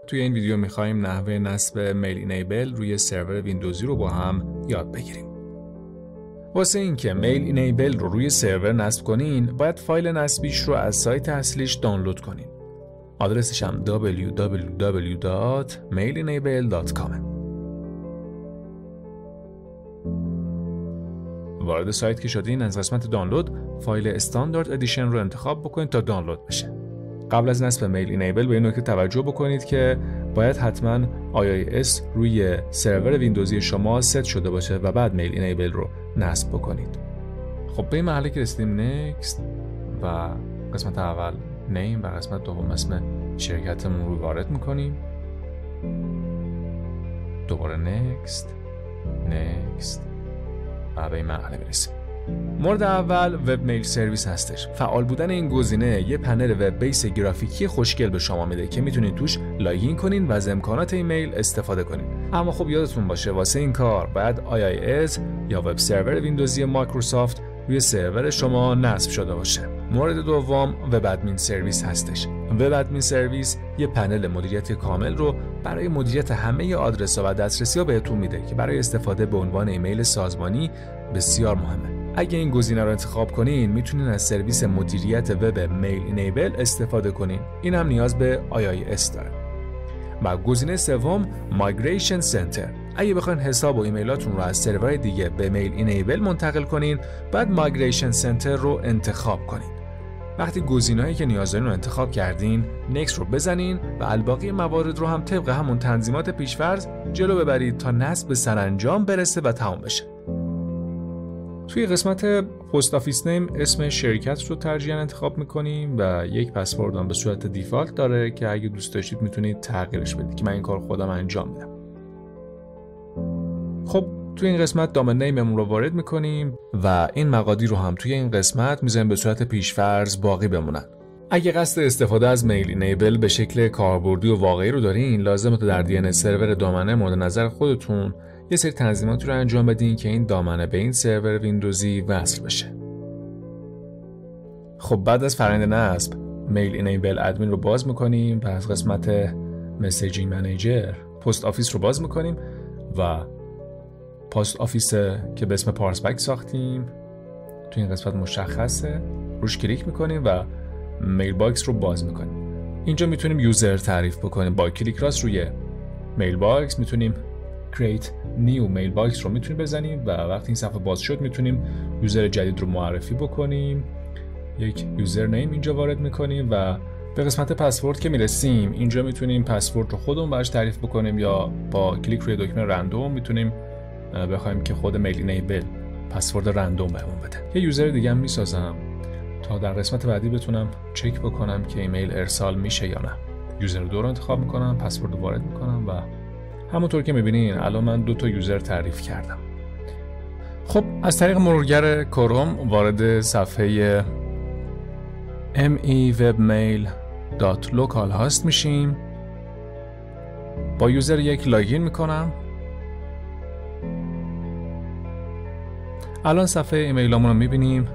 توی این ویدیو می‌خوایم نحوه نصب میل اینیبل روی سرور ویندوزی رو با هم یاد بگیریم. واسه اینکه میل اینیبل رو روی سرور نصب کنین، باید فایل نصبیش رو از سایت اصلیش دانلود کنین. آدرسش هم www.mailenable.com. وارد سایت که شدین، از قسمت دانلود فایل استاندارد ادیشن رو انتخاب بکنید تا دانلود بشه. قبل از نصب میل اینیبل به این نکته توجه بکنید که باید حتما IIS روی سرور ویندوزی شما ست شده باشه و بعد میل اینیبل رو نصب بکنید. خب به این مرحله که رسیدیم نکست و قسمت اول نیم و قسمت دوم اسم شرکتمون رو وارد میکنیم. دوباره نکست و به این مرحله برسیم. مورد اول وب میل سرویس هستش. فعال بودن این گزینه یه پنل وب بیس گرافیکی خوشگل به شما میده که میتونید توش لاگین کنین و از امکانات ایمیل استفاده کنین. اما خب یادتون باشه واسه این کار باید IIS یا وب سرور ویندوزی مایکروسافت روی سرور شما نصب شده باشه. مورد دوم وب ادمین سرویس هستش. وب ادمین سرویس یه پنل مدیریت کامل رو برای مدیریت همه آدرس‌ها و دسترسی‌ها بهتون میده که برای استفاده به عنوان ایمیل سازمانی بسیار مهمه. اگه این گزینه رو انتخاب کنین میتونین از سرویس مدیریت وب میل اینیبل استفاده کنین. این هم نیاز به IIS داره. و گزینه سوم مایگریشن سنتر. اگه بخواین حساب و ایمیلاتون رو از سرورهای دیگه به میل اینیبل منتقل کنین، بعد مایگریشن سنتر رو انتخاب کنین. وقتی گزینه‌هایی که نیاز دارین رو انتخاب کردین، نکست رو بزنین و الباقی موارد رو هم طبق همون تنظیمات پیش‌فرض جلو ببرید تا نصب به سرانجام برسه و تمام بشه. توی قسمت پست آفیس نیم اسم شرکت رو ترجیحاً انتخاب میکنیم و یک پسورد هم به صورت دیفالت داره که اگه دوست داشتید میتونید تغییرش بدید که من این کار خودم انجام میدم. خب توی این قسمت دامن نیممون رو وارد میکنیم و این مقادیر رو هم توی این قسمت میذاریم به صورت پیش‌فرض باقی بمونن. اگه قصد استفاده از میل اینیبل به شکل کاربردی و واقعی رو دارین، لازمه تا در DNS سرور دامنه مورد نظر خودتون یه سری تنظیمات رو انجام بدین که این دامنه به این سرور ویندوزی وصل بشه. خب بعد از فرآیند نصب میل اینیبل ادمین رو باز میکنیم و از قسمت مسیجینگ منیجر پست آفیس رو باز میکنیم و پست آفیس که به اسم پارسبک ساختیم تو این قسمت مشخصه، روش کلیک میکنیم و میل باکس رو باز میکنیم. اینجا میتونیم یوزر تعریف بکنیم. با کلیک راست روی میل باکس میتونیم create new mailbox رو میتونیم بزنیم و وقتی این صفحه باز شد میتونیم یوزر جدید رو معرفی بکنیم. یک یوزر نیم اینجا وارد میکنیم و به قسمت پسورد که میرسیم اینجا میتونیم پسورد رو خودمون براش تعریف بکنیم یا با کلیک روی دکمه رندوم میتونیم بخوایم که خود میل اینیبل پسورد رندوم بهمون بده. یه یوزر دیگه هم میسازم تا در قسمت بعدی بتونم چک بکنم که ایمیل ارسال میشه یا نه. یوزر 2 رو انتخاب میکنم، پسورد رو وارد میکنم و همونطور که میبینین الان من 2 تا یوزر تعریف کردم. خب از طریق مرورگر کروم وارد صفحه mewebmail.localhost میشیم. با یوزر 1 لاگین میکنم. الان صفحه ایمیلامون رو میبینیم.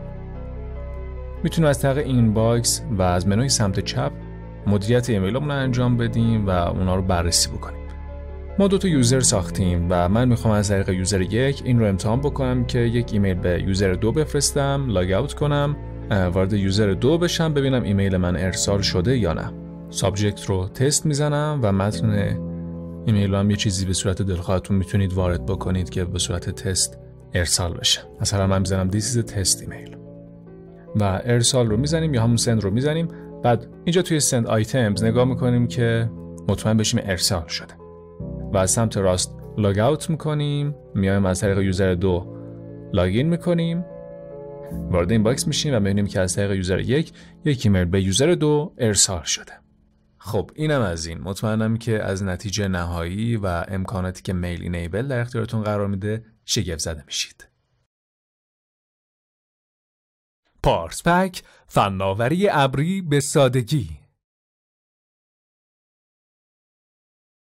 میتونیم از طریق اینباکس و از منوی سمت چپ مدیریت ایمیلامون رو انجام بدیم و اونا رو بررسی بکنیم. ما 2 تا یوزر ساختیم و من میخوام از طریق یوزر 1 این رو امتحان بکنم که یک ایمیل به یوزر 2 بفرستم، لاگ اوت کنم، وارد یوزر 2 بشم ببینم ایمیل من ارسال شده یا نه. سابجکت رو تست میزنم و متن ایمیل هم یه چیزی به صورت دلخواهتون میتونید وارد بکنید که به صورت تست ارسال بشه. مثلا من میزنم this is a test email و ارسال رو میزنیم یا همون سند رو میزنیم. بعد اینجا توی سند آیتمز نگاه میکنیم که مطمئن بشیم ارسال شده و از سمت راست لاگ اوت میکنیم، میایم از طریق یوزر 2 لاگین میکنیم، وارد این باکس میشیم و میبینیم که از طریق یوزر 1 یک ایمیل به یوزر 2 ارسال شده. خب اینم از این. مطمئنم که از نتیجه نهایی و امکاناتی که میل اینیبل در اختیارتون قرار میده شگفت زده میشید. پارسپک، فناوری ابری به سادگی.